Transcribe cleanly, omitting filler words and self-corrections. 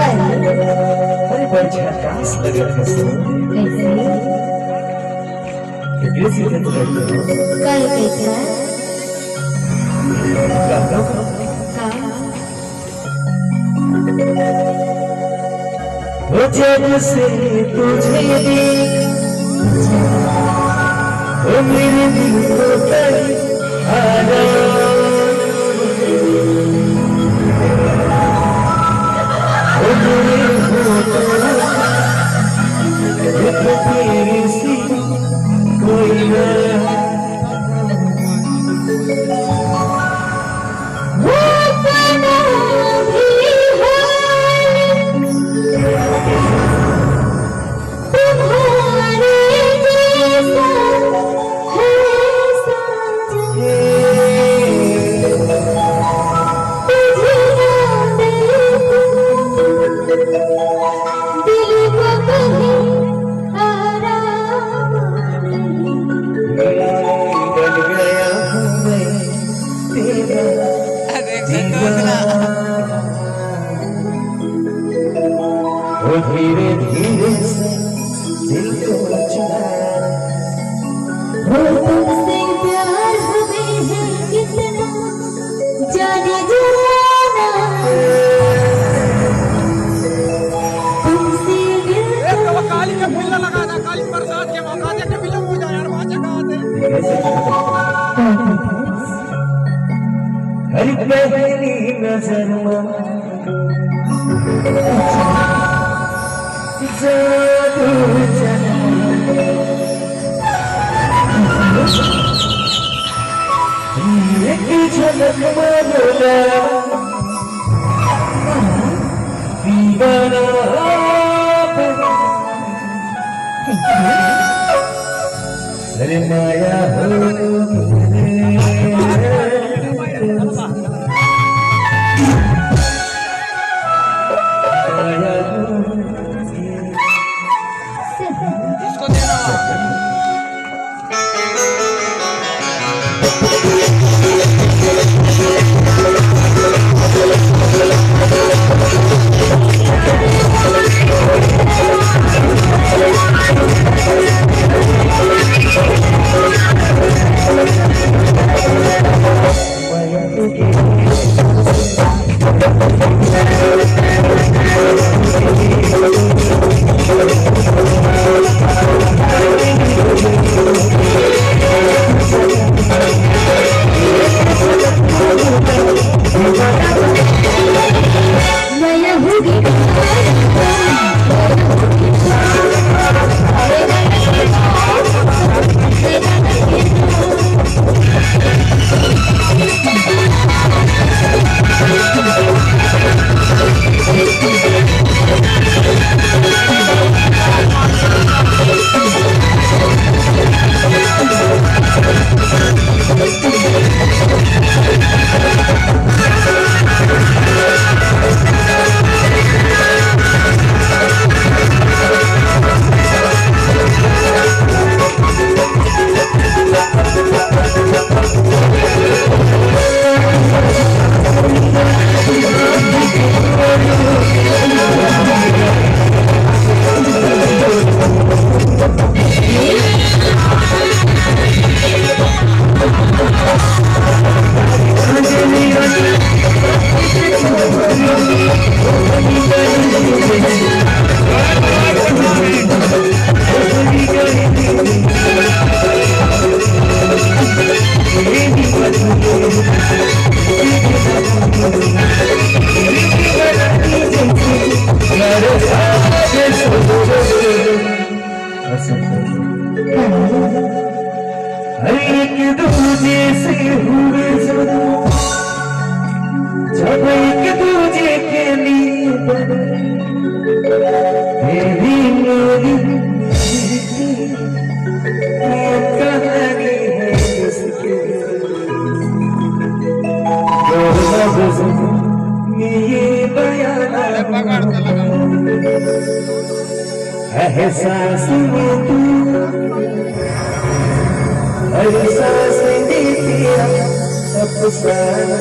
अरे बड़ी झकास लगे थे सो कितने सीधे तो लगे हो काय कैसा गाना वो जब से तुझे देख वो मेरे दिल को कहीं आना धीरे धीरे से दिल को चुराया तुमसे प्यार हमें है कितना जाने जाना तुमसे काली के फूल लगाना काली बरसात के मौका दे के फिल्म हो जाए यार वहां जगह दे हर पहली नजर में जादू चला एक झलक मारोला दीवाना अरे माया हो हरे एक दूजे से हुए जुदा, जब एक दूजे के लिए बने, तेरी मेरी कहानी है उसके, जो लफ्ज़ों में ये बयान एहसास में तू, एहसास में तेरा अफसाना।